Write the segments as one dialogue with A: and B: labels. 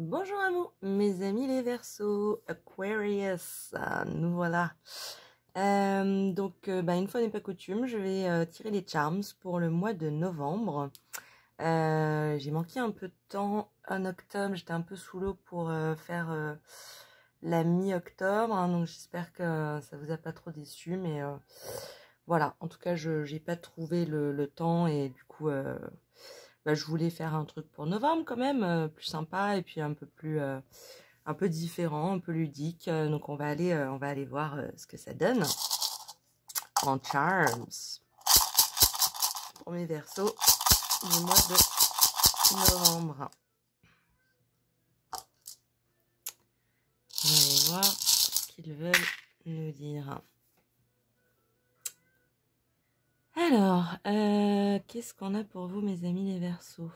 A: Bonjour à vous, mes amis les Verseaux, Aquarius, nous voilà. Une fois n'est pas coutume, je vais tirer les charms pour le mois de novembre. J'ai manqué un peu de temps en octobre, j'étais un peu sous l'eau pour faire la mi-octobre, hein, donc j'espère que ça vous a pas trop déçu, mais voilà, en tout cas j'ai pas trouvé le temps et du coup je voulais faire un truc pour novembre quand même, plus sympa et puis un peu plus, un peu différent, un peu ludique. Donc on va aller voir ce que ça donne en charms pour mes versos du mois de novembre. On va aller voir ce qu'ils veulent nous dire. Alors, qu'est-ce qu'on a pour vous, mes amis les Verseaux?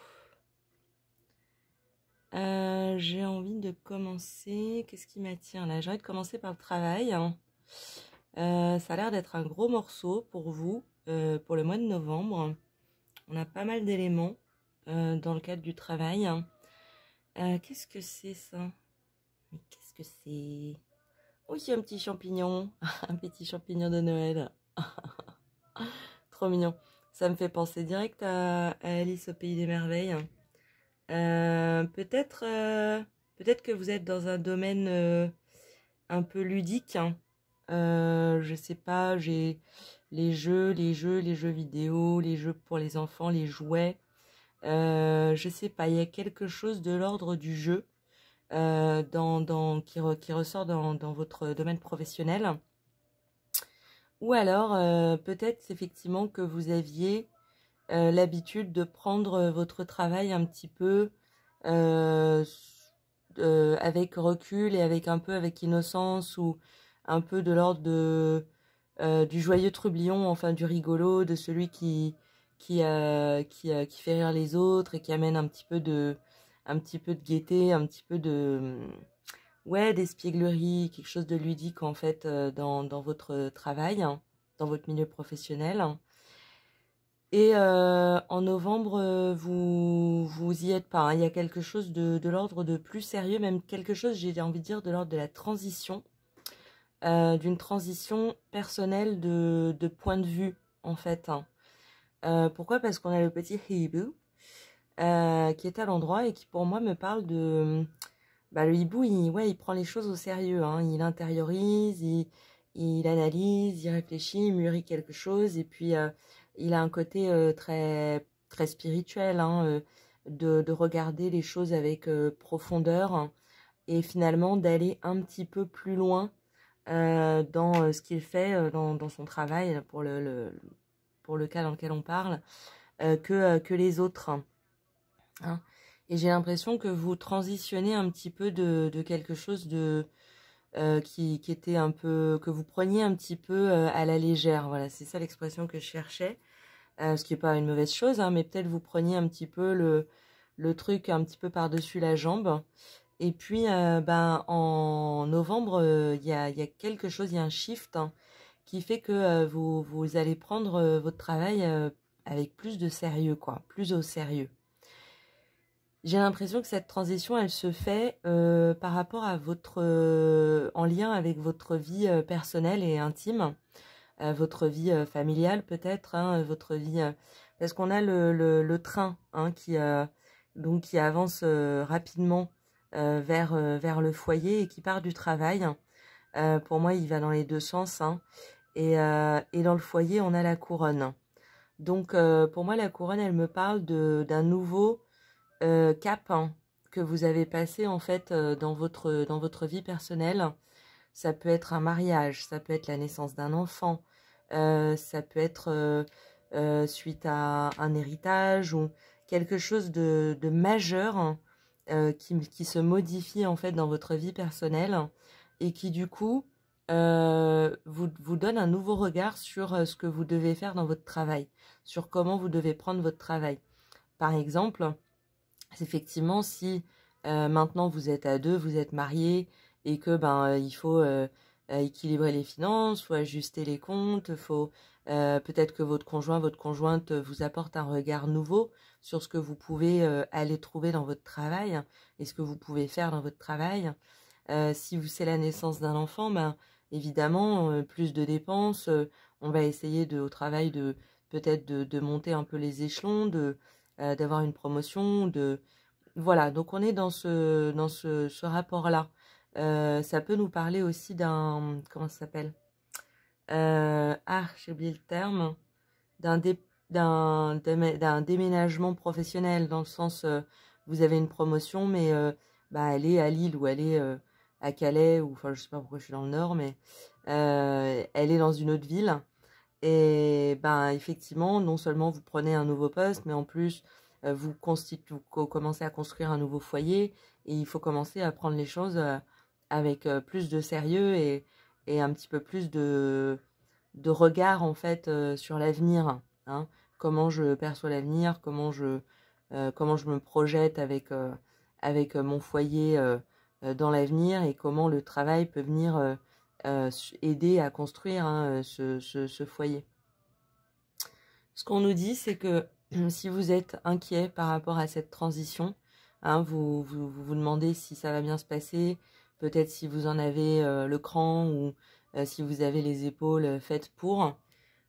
A: J'ai envie de commencer. Qu'est-ce qui m'attire là? J'ai envie de commencer par le travail. Ça a l'air d'être un gros morceau pour vous, pour le mois de novembre. On a pas mal d'éléments dans le cadre du travail. Qu'est-ce que c'est ça? Mais qu'est-ce que c'est? Oui, c'est un petit champignon. Un petit champignon de Noël. Trop mignon. Ça me fait penser direct à Alice au Pays des Merveilles. Peut-être que vous êtes dans un domaine un peu ludique. Je sais pas, j'ai les jeux vidéo, les jeux pour les enfants, les jouets. Je sais pas, il y a quelque chose de l'ordre du jeu qui ressort dans votre domaine professionnel. Ou alors, peut-être effectivement que vous aviez l'habitude de prendre votre travail un petit peu avec recul et avec innocence ou un peu de l'ordre du joyeux trublion, enfin du rigolo, de celui qui fait rire les autres et qui amène un petit peu de gaieté, un petit peu d'espièglerie, quelque chose de ludique en fait dans votre travail, dans votre milieu professionnel. Et en novembre, vous y êtes pas, hein. Il y a quelque chose de l'ordre de plus sérieux, même quelque chose, j'ai envie de dire, de l'ordre de la transition, d'une transition personnelle de point de vue, en fait. Pourquoi? Parce qu'on a le petit hibou qui est à l'endroit et qui, pour moi, me parle de... le hibou, il prend les choses au sérieux, hein. Il intériorise, il analyse, il réfléchit, il mûrit quelque chose et puis... il a un côté très, très spirituel, hein, de regarder les choses avec profondeur, hein, et finalement d'aller un petit peu plus loin dans ce qu'il fait dans son travail, pour le cas dans lequel on parle, que les autres, hein. Et j'ai l'impression que vous transitionnez un petit peu de quelque chose qui était un peu, que vous preniez un petit peu à la légère. Voilà, c'est ça l'expression que je cherchais. Ce qui n'est pas une mauvaise chose, hein, mais peut-être vous preniez un petit peu le truc un petit peu par-dessus la jambe. Et puis, en novembre, il y a quelque chose, il y a un shift, hein, qui fait que vous allez prendre votre travail avec plus de sérieux, quoi, plus au sérieux. J'ai l'impression que cette transition, elle se fait par rapport à en lien avec votre vie personnelle et intime. Votre vie familiale peut-être, hein, votre vie... parce qu'on a le train, hein, qui avance rapidement vers le foyer et qui part du travail. Pour moi, il va dans les deux sens, hein. Et dans le foyer, on a la couronne. Donc, pour moi, la couronne, elle me parle d'un nouveau cap, hein, que vous avez passé en fait dans votre vie personnelle. Ça peut être un mariage, ça peut être la naissance d'un enfant, ça peut être suite à un héritage ou quelque chose de majeur, hein, qui se modifie en fait dans votre vie personnelle et qui du coup vous donne un nouveau regard sur ce que vous devez faire dans votre travail, sur comment vous devez prendre votre travail. Par exemple, effectivement, si maintenant vous êtes à deux, vous êtes mariés et que il faut équilibrer les finances, faut ajuster les comptes, faut peut-être que votre conjoint, votre conjointe vous apporte un regard nouveau sur ce que vous pouvez aller trouver dans votre travail et ce que vous pouvez faire dans votre travail. Si c'est la naissance d'un enfant, ben évidemment plus de dépenses. On va essayer au travail de peut-être de monter un peu les échelons, d'avoir une promotion, voilà. Donc on est dans ce rapport-là. Ça peut nous parler aussi comment ça s'appelle? J'ai oublié le terme, d'un déménagement professionnel, dans le sens, vous avez une promotion, mais elle est à Lille ou elle est à Calais, ou enfin je sais pas pourquoi je suis dans le Nord, mais elle est dans une autre ville. Et effectivement, non seulement vous prenez un nouveau poste, mais en plus vous commencez à construire un nouveau foyer, et il faut commencer à prendre les choses avec plus de sérieux et un petit peu plus de regard en fait sur l'avenir, hein. Comment je perçois l'avenir, comment je me projette avec mon foyer dans l'avenir, et comment le travail peut venir aider à construire, hein, ce foyer. Ce qu'on nous dit, c'est que si vous êtes inquiet par rapport à cette transition, hein, vous demandez si ça va bien se passer, peut-être si vous en avez le cran, ou si vous avez les épaules faites pour.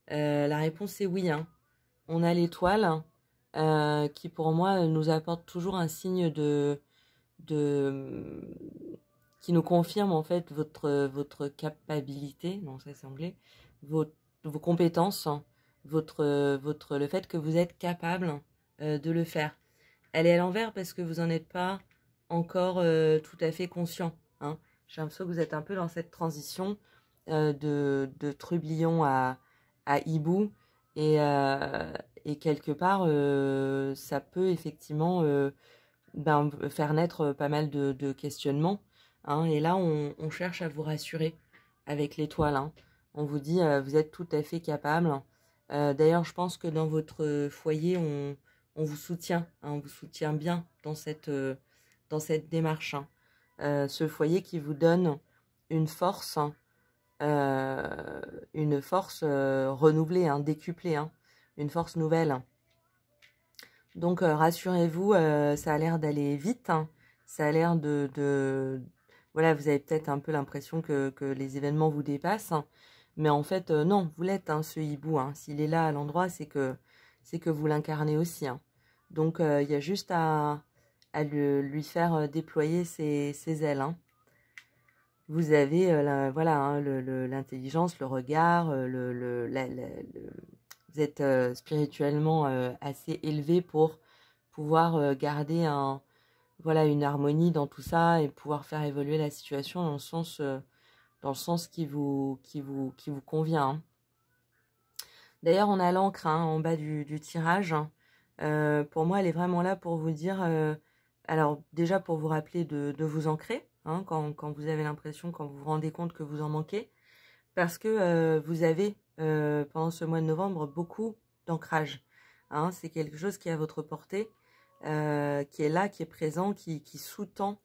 A: La réponse est oui, hein. On a l'étoile qui, pour moi, nous apporte toujours un signe qui nous confirme en fait votre capacité, non ça c'est anglais, vos compétences, le fait que vous êtes capable de le faire. Elle est à l'envers parce que vous n'en êtes pas encore tout à fait conscient, hein. J'ai l'impression que vous êtes un peu dans cette transition de trublion à hibou, et quelque part ça peut effectivement faire naître pas mal de questionnements, hein. Et là on cherche à vous rassurer avec l'étoile, hein. On vous dit vous êtes tout à fait capable. D'ailleurs je pense que dans votre foyer on vous soutient, hein, on vous soutient bien dans cette démarche, hein. Ce foyer qui vous donne une force, renouvelée, hein, décuplée, hein, une force nouvelle. Donc rassurez-vous, ça a l'air d'aller vite, hein. Ça a l'air voilà, vous avez peut-être un peu l'impression que les événements vous dépassent, hein. Mais en fait non, vous l'êtes, hein, ce hibou, hein. S'il est là à l'endroit, c'est que vous l'incarnez aussi, hein. Donc il y a juste à lui faire déployer ses ailes, hein. Vous avez voilà, hein, l'intelligence, le regard, vous êtes spirituellement assez élevé pour pouvoir garder voilà, une harmonie dans tout ça, et pouvoir faire évoluer la situation dans le sens qui vous convient, hein. D'ailleurs, on a l'encre, hein, en bas du tirage, hein. Pour moi, elle est vraiment là pour vous dire, alors déjà pour vous rappeler de vous ancrer, hein, quand vous avez l'impression, quand vous vous rendez compte que vous en manquez, parce que vous avez pendant ce mois de novembre beaucoup d'ancrage, hein. C'est quelque chose qui est à votre portée, qui est là, qui est présent, qui soutient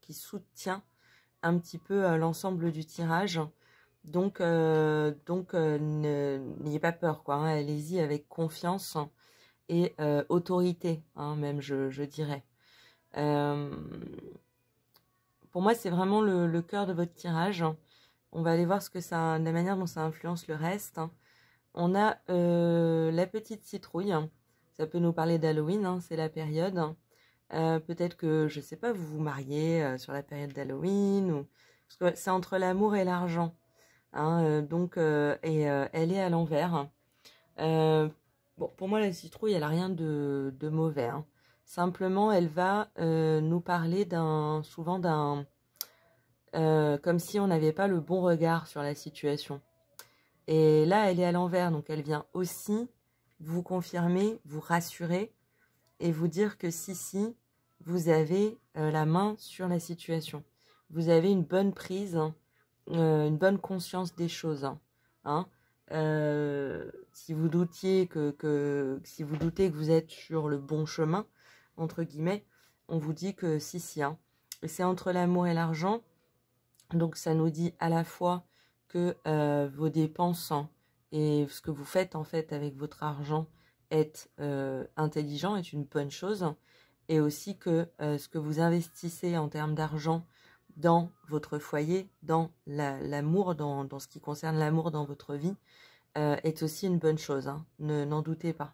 A: un petit peu l'ensemble du tirage. Donc n'ayez pas peur, quoi, hein. Allez-y avec confiance et autorité, hein, même je dirais. Pour moi, c'est vraiment le cœur de votre tirage. On va aller voir la manière dont ça influence le reste, hein. On a la petite citrouille. Ça peut nous parler d'Halloween, hein, c'est la période. Peut-être que, je sais pas, vous vous mariez sur la période d'Halloween, parce que c'est entre l'amour et l'argent, hein, donc elle est à l'envers. Bon, pour moi, la citrouille, elle a rien de mauvais, hein. Simplement, elle va nous parler souvent comme si on n'avait pas le bon regard sur la situation. Et là, elle est à l'envers, donc elle vient aussi vous confirmer, vous rassurer, et vous dire que si, vous avez la main sur la situation. Vous avez une bonne prise, hein, une bonne conscience des choses, hein. Si vous doutiez si vous doutez que vous êtes sur le bon chemin, entre guillemets, on vous dit que si, hein. Et c'est entre l'amour et l'argent, donc ça nous dit à la fois que vos dépenses et ce que vous faites en fait avec votre argent est intelligent, est une bonne chose, et aussi que ce que vous investissez en termes d'argent dans votre foyer, dans l'amour, dans ce qui concerne l'amour dans votre vie, est aussi une bonne chose, hein. N'en doutez pas.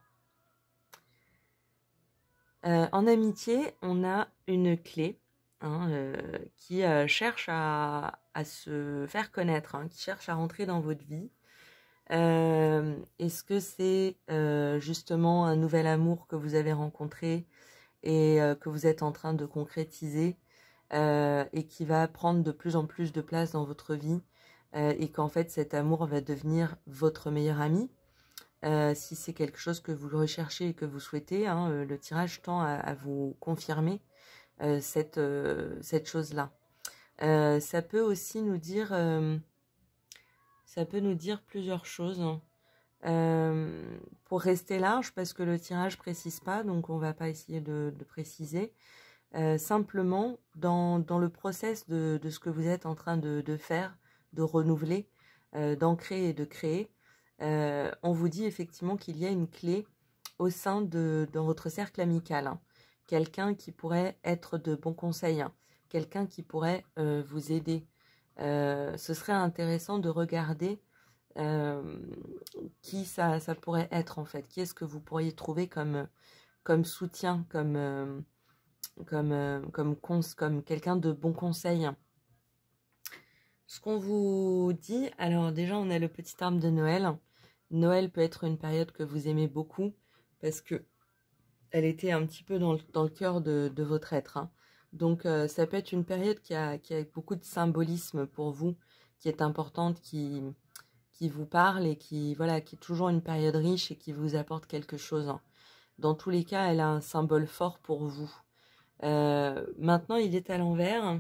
A: En amitié, on a une clé, hein, qui cherche à se faire connaître, hein, qui cherche à rentrer dans votre vie. Est-ce que c'est justement un nouvel amour que vous avez rencontré et que vous êtes en train de concrétiser et qui va prendre de plus en plus de place dans votre vie et qu'en fait cet amour va devenir votre meilleur ami? Si c'est quelque chose que vous recherchez et que vous souhaitez, hein, le tirage tend à vous confirmer cette chose-là. Ça peut aussi nous dire, plusieurs choses, hein. Pour rester large, parce que le tirage précise pas, donc on va pas essayer de préciser. Simplement, dans le process de ce que vous êtes en train de faire, de renouveler, d'ancrer et de créer, on vous dit effectivement qu'il y a une clé au sein dans votre cercle amical, hein. Quelqu'un qui pourrait être de bons conseils, hein. Quelqu'un qui pourrait vous aider. Ce serait intéressant de regarder qui ça pourrait être en fait. Qui est-ce que vous pourriez trouver comme soutien, comme quelqu'un de bon conseil. Ce qu'on vous dit, alors déjà on a le petit arbre de Noël. Noël peut être une période que vous aimez beaucoup parce que elle était un petit peu dans le cœur de votre être, hein. Donc ça peut être une période qui a beaucoup de symbolisme pour vous, qui est importante, qui vous parle et qui est toujours une période riche et qui vous apporte quelque chose, hein. Dans tous les cas, elle a un symbole fort pour vous. Maintenant, il est à l'envers,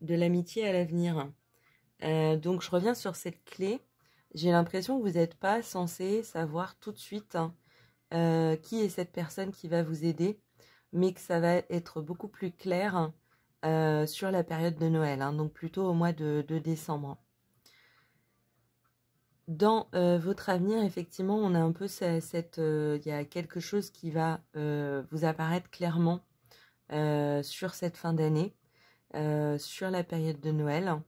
A: de l'amitié à l'avenir. Donc, je reviens sur cette clé. J'ai l'impression que vous n'êtes pas censé savoir tout de suite, hein, qui est cette personne qui va vous aider, mais que ça va être beaucoup plus clair sur la période de Noël, hein, donc plutôt au mois de décembre. Dans votre avenir, effectivement, on a un peu il y a quelque chose qui va vous apparaître clairement sur cette fin d'année, sur la période de Noël.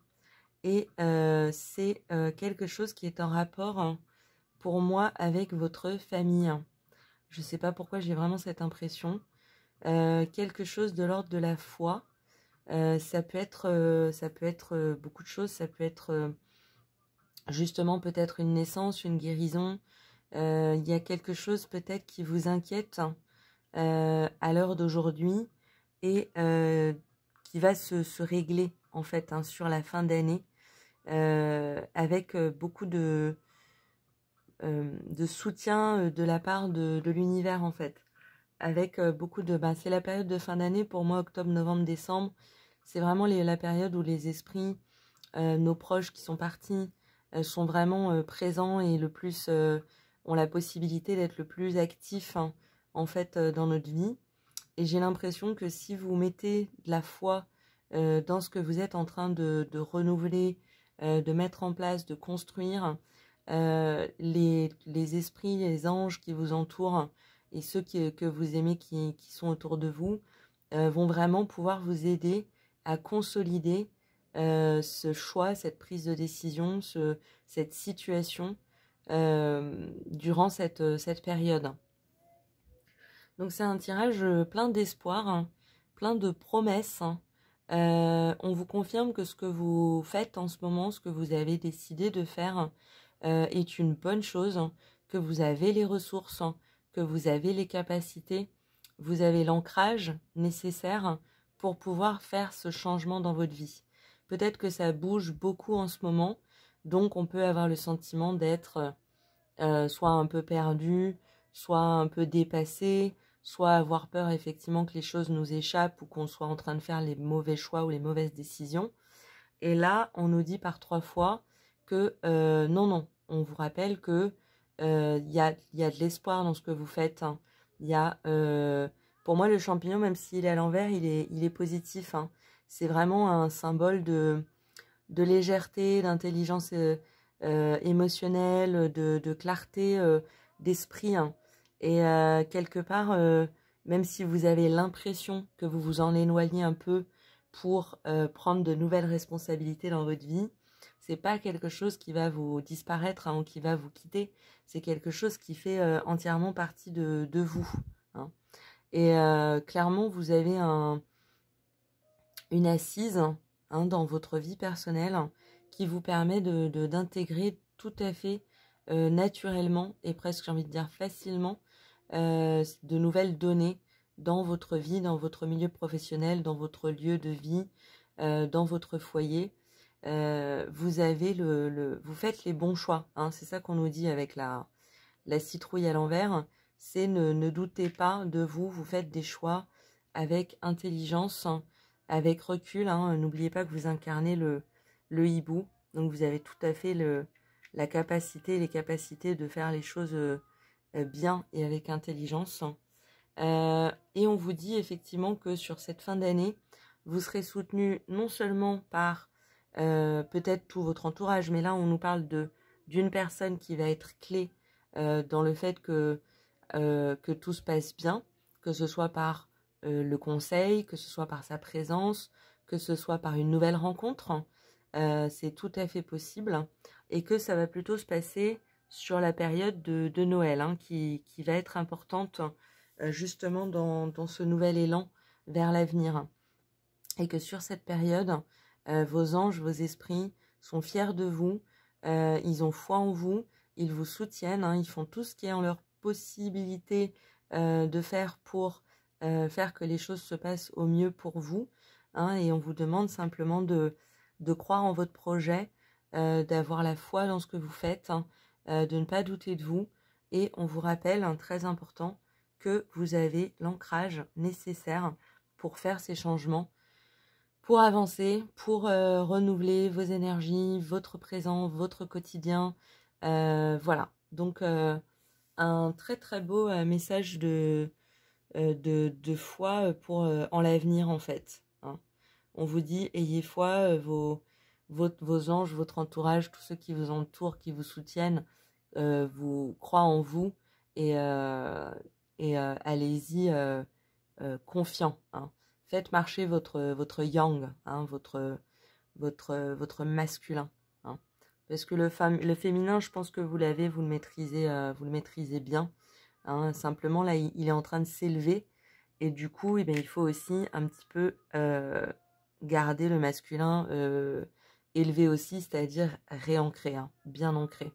A: Et c'est quelque chose qui est en rapport, hein, pour moi, avec votre famille. Je ne sais pas pourquoi j'ai vraiment cette impression. Quelque chose de l'ordre de la foi. Ça peut être beaucoup de choses. Ça peut être justement peut-être une naissance, une guérison. Il y a quelque chose peut-être qui vous inquiète à l'heure d'aujourd'hui et qui va se régler en fait, hein, sur la fin d'année avec beaucoup de soutien de la part de l'univers en fait, avec beaucoup de... c'est la période de fin d'année pour moi, octobre, novembre, décembre, c'est vraiment la période où les esprits, nos proches qui sont partis, sont vraiment présents et le plus ont la possibilité d'être le plus actifs, hein, en fait, dans notre vie. Et j'ai l'impression que si vous mettez de la foi dans ce que vous êtes en train de renouveler, de mettre en place, de construire, les esprits, les anges qui vous entourent et ceux que vous aimez qui sont autour de vous vont vraiment pouvoir vous aider à consolider ce choix, cette prise de décision, cette situation durant cette période. Donc c'est un tirage plein d'espoir, hein, plein de promesses, hein. On vous confirme que ce que vous faites en ce moment, ce que vous avez décidé de faire est une bonne chose, hein, que vous avez les ressources, hein, que vous avez les capacités, vous avez l'ancrage nécessaire pour pouvoir faire ce changement dans votre vie. Peut-être que ça bouge beaucoup en ce moment, donc on peut avoir le sentiment d'être soit un peu perdu, soit un peu dépassé, soit avoir peur effectivement que les choses nous échappent ou qu'on soit en train de faire les mauvais choix ou les mauvaises décisions. Et là, on nous dit par 3 fois que non, on vous rappelle que y a de l'espoir dans ce que vous faites, hein. Il y a, pour moi, le champignon, même s'il est à l'envers, il est positif, hein. C'est vraiment un symbole de légèreté, d'intelligence émotionnelle, de clarté d'esprit, hein. Et quelque part, même si vous avez l'impression que vous vous en éloignez un peu pour prendre de nouvelles responsabilités dans votre vie, c'est pas quelque chose qui va vous disparaître, hein, ou qui va vous quitter. C'est quelque chose qui fait entièrement partie de vous, hein. Et clairement, vous avez une assise, hein, dans votre vie personnelle qui vous permet d'intégrer tout à fait naturellement et presque, j'ai envie de dire, facilement de nouvelles données dans votre vie, dans votre milieu professionnel, dans votre lieu de vie, dans votre foyer. Vous avez vous faites les bons choix, hein. C'est ça qu'on nous dit avec la citrouille à l'envers. C'est ne doutez pas de vous, vous faites des choix avec intelligence, avec recul, hein. N'oubliez pas que vous incarnez le hibou, donc vous avez tout à fait la capacité, les capacités de faire les choses bien et avec intelligence. Et on vous dit effectivement que sur cette fin d'année, vous serez soutenu non seulement par peut-être tout votre entourage, mais là on nous parle d'une personne qui va être clé dans le fait que tout se passe bien, que ce soit par le conseil, que ce soit par sa présence, que ce soit par une nouvelle rencontre. C'est tout à fait possible, et que ça va plutôt se passer sur la période de Noël, hein, qui va être importante justement dans ce nouvel élan vers l'avenir. Et que sur cette période, vos anges, vos esprits sont fiers de vous, ils ont foi en vous, ils vous soutiennent, hein, ils font tout ce qui est en leur possibilité de faire pour faire que les choses se passent au mieux pour vous, hein, et on vous demande simplement de croire en votre projet, d'avoir la foi dans ce que vous faites, hein, de ne pas douter de vous, et on vous rappelle, hein, très important, que vous avez l'ancrage nécessaire pour faire ces changements, pour avancer, pour renouveler vos énergies, votre présent, votre quotidien. Voilà, donc un très très beau message de foi pour en l'avenir en fait, hein. On vous dit, ayez foi, vos anges, votre entourage, tous ceux qui vous entourent, qui vous soutiennent, vous croient en vous, et allez-y confiant, hein. Faites marcher votre yang, hein, votre masculin, hein. Parce que le féminin, je pense que vous le maîtrisez bien, hein. Simplement là, il est en train de s'élever, et du coup, eh bien, il faut aussi un petit peu garder le masculin élevé aussi, c'est-à-dire réancré, hein, bien ancré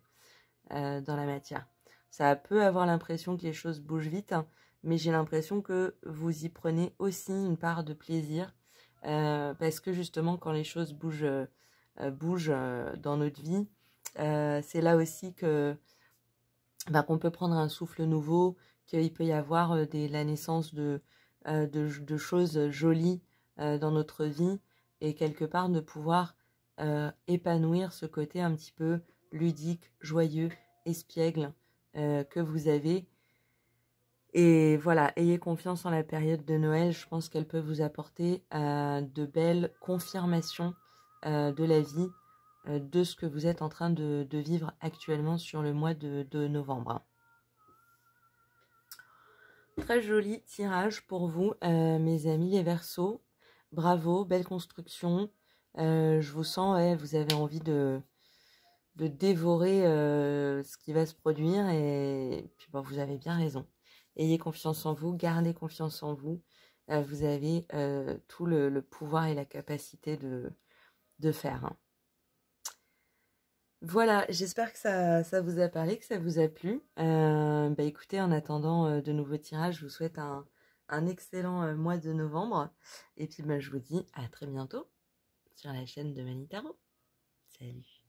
A: dans la matière. Ça peut avoir l'impression que les choses bougent vite, hein, mais j'ai l'impression que vous y prenez aussi une part de plaisir, parce que justement, quand les choses bougent dans notre vie, c'est là aussi que qu'on peut prendre un souffle nouveau, qu'il peut y avoir la naissance de choses jolies dans notre vie, et quelque part de pouvoir épanouir ce côté un petit peu ludique, joyeux, espiègle que vous avez. Et voilà, ayez confiance en la période de Noël. Je pense qu'elle peut vous apporter de belles confirmations de la vie, de ce que vous êtes en train de vivre actuellement sur le mois de novembre. Très joli tirage pour vous, mes amis les Verseaux. Bravo, belle construction. Je vous sens, ouais, vous avez envie de dévorer ce qui va se produire, et puis bon, vous avez bien raison. Ayez confiance en vous, gardez confiance en vous. Vous avez tout le pouvoir et la capacité de faire, hein. Voilà, j'espère que ça vous a parlé, que ça vous a plu. Écoutez, en attendant de nouveaux tirages, je vous souhaite un excellent mois de novembre. Et puis je vous dis à très bientôt sur la chaîne de Manitaro. Salut!